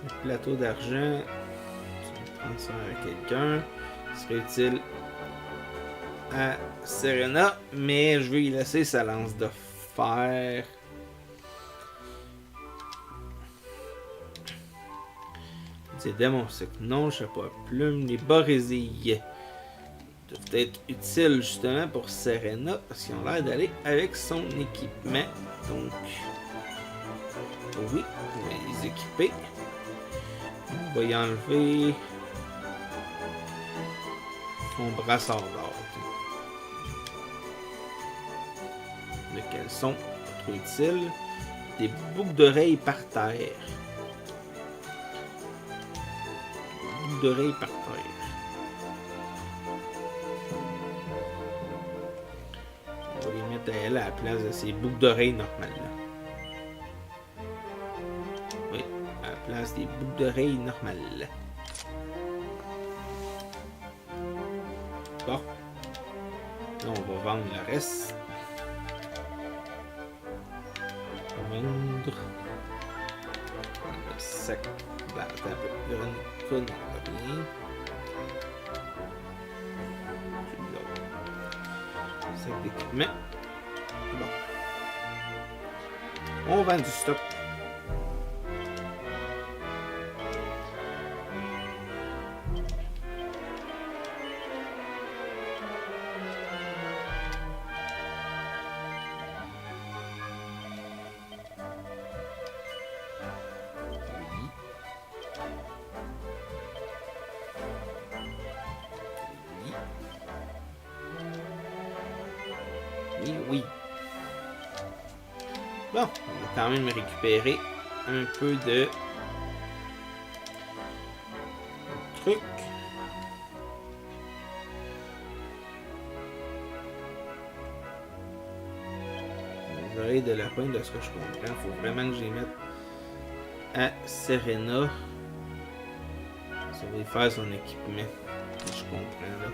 Le plateau d'argent, tu transfères à quelqu'un. Ce serait utile à Serena, mais je vais y laisser sa lance de fer. Des démons secs, non, chapeau à plume, les barésilles doivent être utiles justement pour Serena parce qu'ils ont l'air d'aller avec son équipement. Donc, oui, on va les équiper. On va y enlever son brassard d'or. Le caleçon, pas trop utile. Des boucles d'oreilles par terre. Des boucles d'oreilles par terre. On va les mettre à elle à la place de ces boucles d'oreilles normales. Oui, à la place des boucles d'oreilles normales. Bon. Là, on va vendre le reste. Vendre le sac. Là, attends un peu. non, rien. Sac d'équipement. Bon. On vend du stock. Oui. Bon, on va quand même récupérer un peu de trucs. Les oreilles de lapin, de ce que je comprends, faut vraiment que j'y mette à Serena. Ça va y faire son équipement. Je comprends là.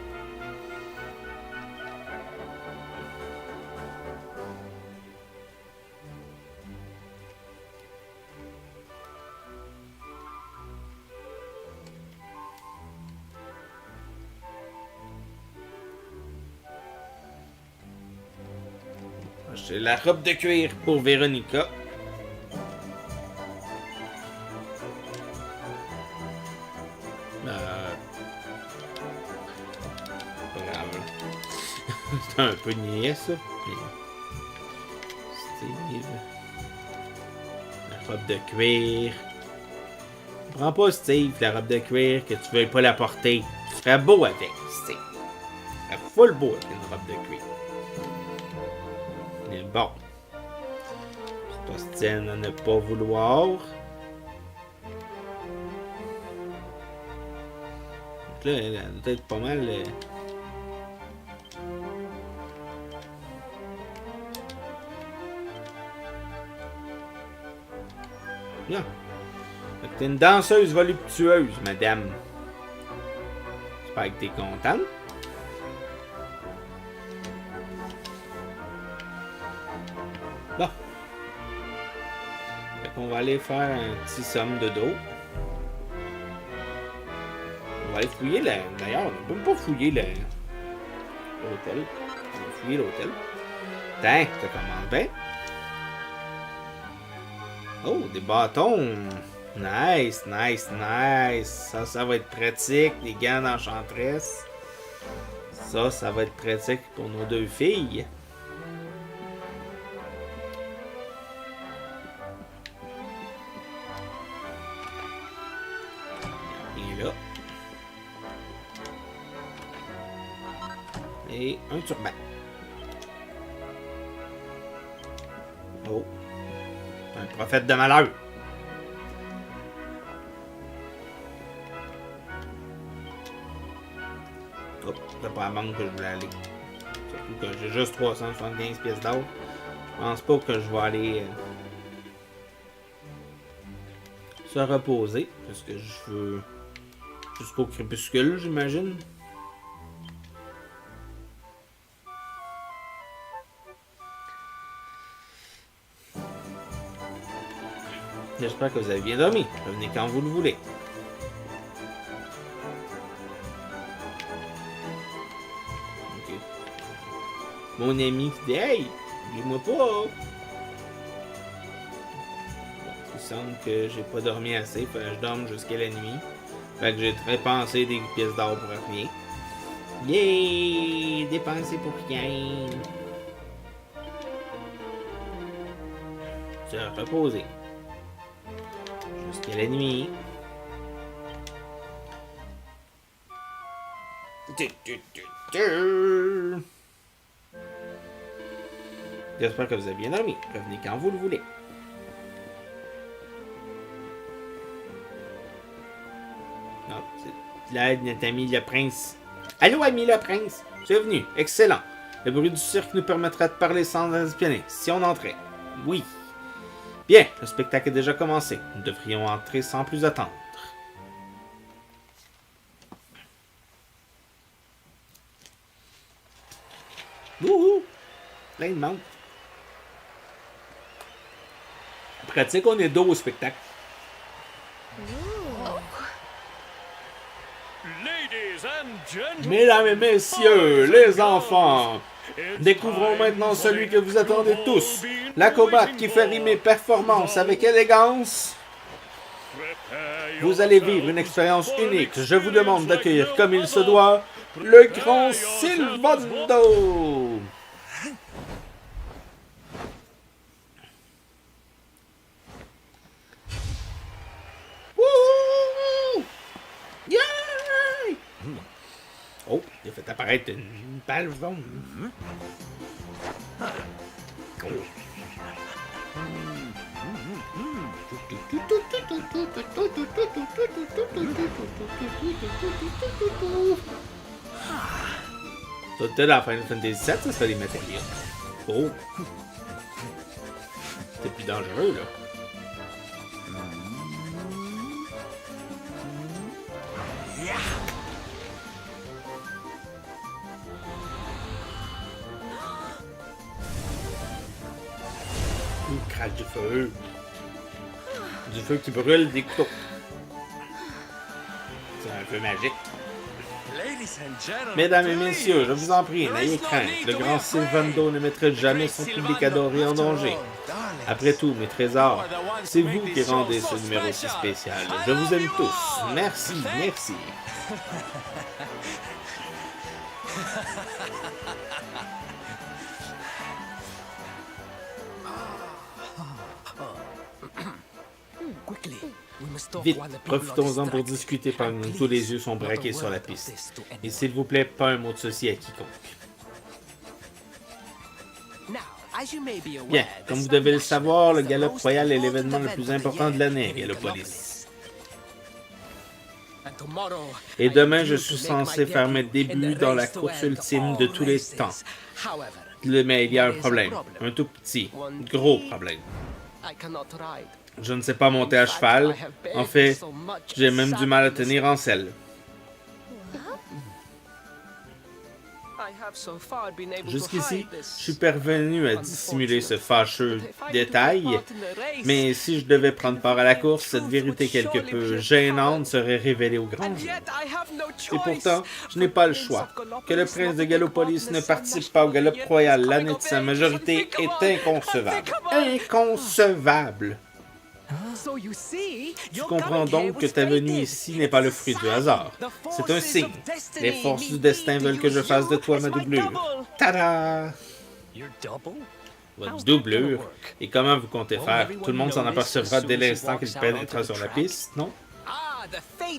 J'ai la robe de cuir pour Véronica. Pas grave. C'est un peu niais ça. Steve. La robe de cuir. Prends pas Steve, la robe de cuir, que tu veuilles pas la porter. Tu serais beau avec, Steve. Tu serais full beau avec une robe de cuir. Mais bon. C'est hostile à ne pas vouloir. Donc là, elle doit être pas mal. Là. T'es une danseuse voluptueuse, madame. J'espère que t'es contente. Bon. Fait qu'on va aller faire un petit somme de dos. On va aller fouiller la... D'ailleurs, on peut pas fouiller l'hôtel. On va fouiller l'hôtel. Tiens, ça commence bien. Oh, des bâtons. Nice. Ça va être pratique. Des gants d'enchantresse. Ça va être pratique pour nos deux filles. Et là. Et un turban. Oh. Un prophète de malheur. Hop, c'est pas la banque que je voulais aller. Surtout que j'ai juste 375 pièces d'or. Je pense pas que je vais aller se reposer. Parce que je veux jusqu'au crépuscule, j'imagine. J'espère que vous avez bien dormi. Revenez quand vous le voulez. Okay. Mon ami qui dit « Hey, oublie-moi pas! » Bon, il semble que j'ai pas dormi assez. Fait que je dorme jusqu'à la nuit. Fait que j'ai dépensé des pièces d'or pour rien. Yeah! Dépensé pour rien! Se reposer. Jusqu'à la nuit. J'espère que vous avez bien dormi. Revenez quand vous le voulez. Non, c'est là notre ami le prince. Allô, ami le prince. Tu es venu. Excellent. Le bruit du cirque nous permettra de parler sans espionner. Si on entrait. Oui. Bien, le spectacle est déjà commencé. Nous devrions entrer sans plus attendre. Wouhou! Plein de monde. En pratique, on est dos au spectacle. Mesdames et messieurs, les enfants, découvrons maintenant celui que vous attendez tous, l'acrobate qui fait rimer performance avec élégance. Vous allez vivre une expérience unique. Je vous demande d'accueillir comme il se doit le grand Sylvando. Wouhou! Yeah! Oh, il a fait apparaître une balle jaune. Ça, t'es dans Final Fantasy VII, ça serait les matériaux. Oh! C'est plus dangereux, là. Il crache du feu. Du feu qui brûle des couteaux. C'est un feu magique. Mesdames et messieurs, je vous en prie, n'ayez crainte. Le grand Sylvando ne mettrait jamais son public adoré en danger. Après tout, mes trésors, c'est vous qui rendez ce numéro si spécial. Je vous aime tous. Merci, merci. Vite, profitons-en pour discuter pendant que tous les yeux sont braqués sur la piste. Et s'il vous plaît, pas un mot de ceci à quiconque. Bien, comme vous devez le savoir, le Galop Royal est l'événement le plus important de l'année à Gallopolis. Et demain, je suis censé faire mes débuts dans la course ultime de tous les temps. Mais il y a un problème. Un tout petit, gros problème. Je ne sais pas monter à cheval. En fait, j'ai même du mal à tenir en selle. Jusqu'ici, je suis parvenu à dissimuler ce fâcheux détail, mais si je devais prendre part à la course, cette vérité quelque peu gênante serait révélée au grand jour. Et pourtant, je n'ai pas le choix. Que le prince de Gallopolis ne participe pas au Galop Royal l'année de sa majorité est inconcevable. Inconcevable! Tu comprends donc que ta venue ici n'est pas le fruit du hasard. C'est un signe. Les forces du destin veulent que je fasse de toi ma doublure. Tada! Votre doublure? Et comment vous comptez faire? Tout le monde s'en apercevra dès l'instant qu'il pénétrera sur la piste, non?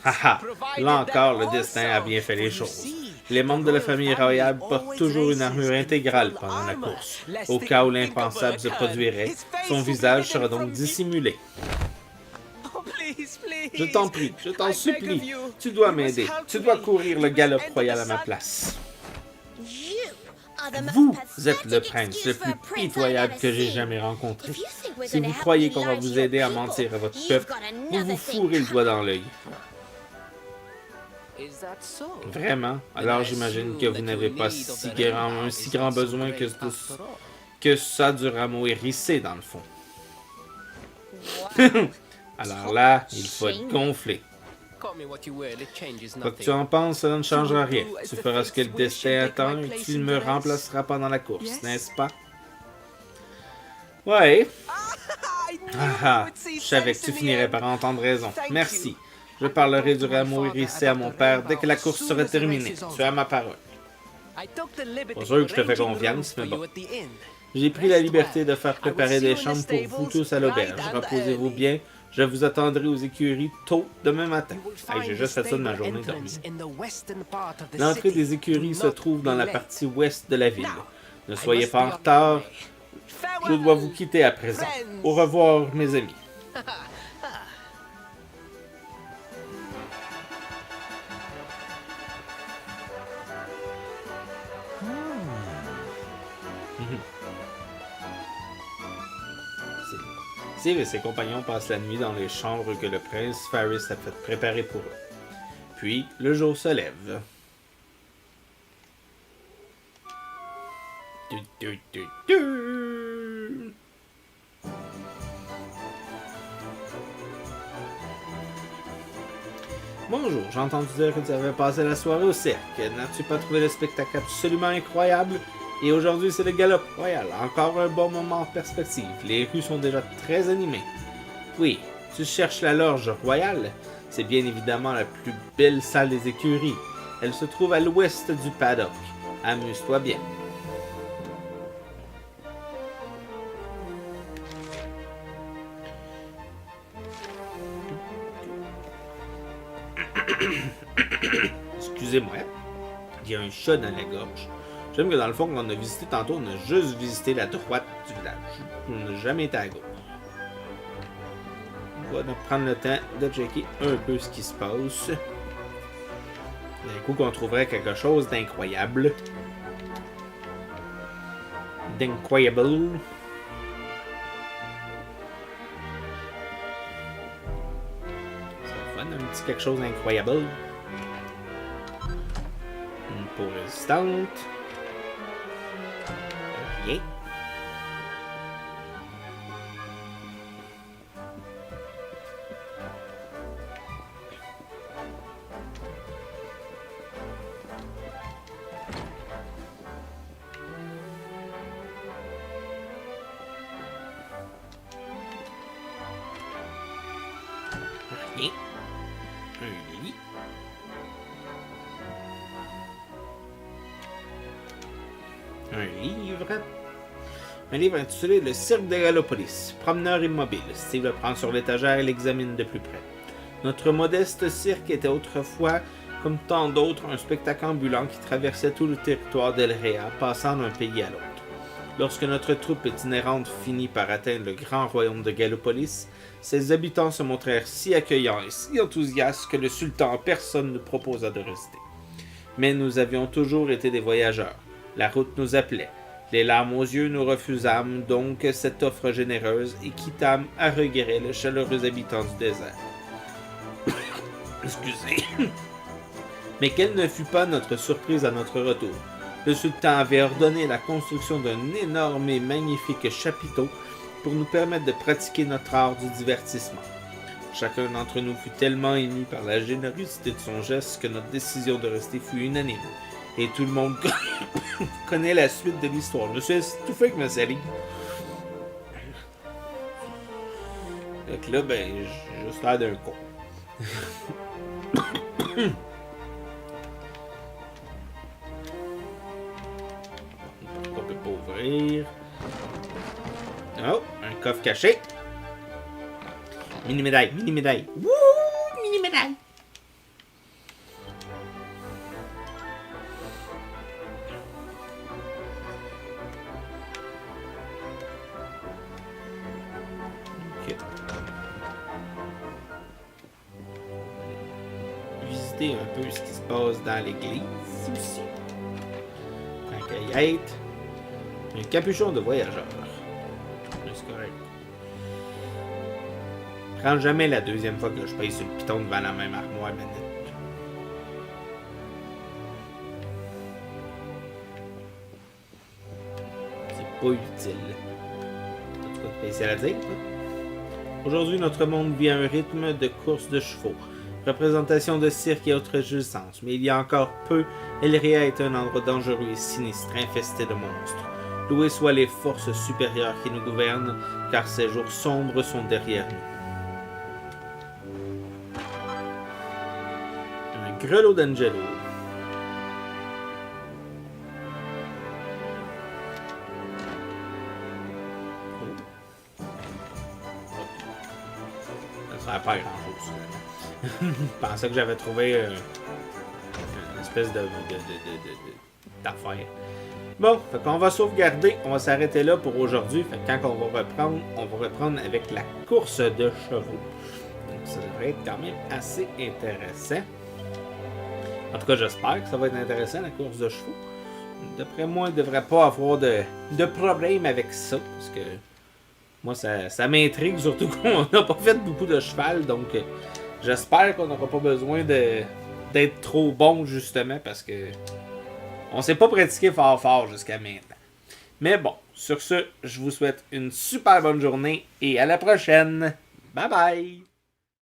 Haha! Là encore, le destin a bien fait les choses. Les membres de la famille royale portent toujours une armure intégrale pendant la course. Au cas où l'impensable se produirait, son visage sera donc dissimulé. Je t'en prie, je t'en supplie, tu dois m'aider. Tu dois courir le Galop Royal à ma place. Vous êtes le prince le plus pitoyable que j'ai jamais rencontré. Si vous croyez qu'on va vous aider à mentir à votre peuple, vous vous fourrez le doigt dans l'œil. Vraiment? Alors j'imagine que vous n'avez pas un si grand besoin que ça du rameau hérissé, dans le fond. Alors là, il faut être gonflé. Quoi que tu en penses, cela ne changera rien. Tu feras ce que le destin attend et tu me remplaceras pendant la course, n'est-ce pas? Ouais. Ah, je savais que tu finirais par entendre raison. Merci. Je parlerai du rameau hérissé à mon père dès que la course sera terminée. Tu as ma parole. Pas sûr que je te fais confiance, mais bon. J'ai pris la liberté de faire préparer des chambres pour vous tous à l'auberge. Reposez-vous bien. Je vous attendrai aux écuries tôt demain matin. Hey, j'ai juste fait ça de ma journée dormie. L'entrée des écuries se trouve dans la partie ouest de la ville. Ne soyez pas en retard. Je dois vous quitter à présent. Au revoir, mes amis. Steve et ses compagnons passent la nuit dans les chambres que le prince Faris a fait préparer pour eux. Puis, le jour se lève. Bonjour, j'ai entendu dire que tu avais passé la soirée au cirque. N'as-tu pas trouvé le spectacle absolument incroyable? Et aujourd'hui, c'est le galop royal. Encore un bon moment en perspective. Les rues sont déjà très animées. Oui, tu cherches la loge royale? C'est bien évidemment la plus belle salle des écuries. Elle se trouve à l'ouest du paddock. Amuse-toi bien. Excusez-moi, il y a un chat dans la gorge. J'aime que dans le fond, quand on a visité tantôt, on a juste visité la droite du village. On n'a jamais été à gauche. On va donc prendre le temps de checker un peu ce qui se passe. D'un coup qu'on trouverait quelque chose d'incroyable. D'incroyable. C'est fun, un petit quelque chose d'incroyable. Une peau résistante. Rien. Rien. Un lit. Un livre. Un livre intitulé Le cirque de Gallopolis. Promeneur immobile. Steve le prend sur l'étagère et l'examine de plus près. Notre modeste cirque était autrefois, comme tant d'autres, un spectacle ambulant qui traversait tout le territoire d'Elrea, passant d'un pays à l'autre. Lorsque notre troupe itinérante finit par atteindre le grand royaume de Gallopolis, ses habitants se montrèrent si accueillants et si enthousiastes que le sultan en personne ne proposa de rester. Mais nous avions toujours été des voyageurs. La route nous appelait. Les larmes aux yeux, nous refusâmes donc cette offre généreuse et quittâmes à regret le chaleureux habitant du désert. Excusez. Mais quelle ne fut pas notre surprise à notre retour. Le sultan avait ordonné la construction d'un énorme et magnifique chapiteau pour nous permettre de pratiquer notre art du divertissement. Chacun d'entre nous fut tellement ému par la générosité de son geste que notre décision de rester fut unanime. Et tout le monde connaît la suite de l'histoire. Je me suis étouffé avec ma série. Donc là, ben, j'ai juste l'air d'un con. On peut pas ouvrir. Oh, un coffre caché. Mini-médaille, mini-médaille. Wouh, mini-médaille. Ok. Visiter un peu ce qui se passe dans l'église aussi. Tant qu'à y être. Un capuchon de voyageur. C'est correct. Prends jamais la deuxième fois que je paye sur le piton devant la même armoire manette. C'est pas utile. En tout cas, spécial à dire. Aujourd'hui, notre monde vit à un rythme de course de chevaux, représentation de cirque et autres jouissances. Mais il y a encore peu, Elrea est un endroit dangereux et sinistre, infesté de monstres. Loués soient les forces supérieures qui nous gouvernent, car ces jours sombres sont derrière nous. Un grelot d'Angelo. Ça sert pas à grand chose. Je pensais que j'avais trouvé une espèce d'affaire. Bon, fait qu'on va sauvegarder, on va s'arrêter là pour aujourd'hui. Fait que quand on va reprendre avec la course de chevaux. Donc ça devrait être quand même assez intéressant. En tout cas, j'espère que ça va être intéressant, la course de chevaux. D'après moi, il ne devrait pas avoir de problème avec ça. Parce que moi, ça m'intrigue, surtout qu'on n'a pas fait beaucoup de cheval. Donc, j'espère qu'on n'aura pas besoin d'être trop bon, justement, parce que on s'est pas pratiqué fort jusqu'à maintenant. Mais bon, sur ce, je vous souhaite une super bonne journée et à la prochaine. Bye bye!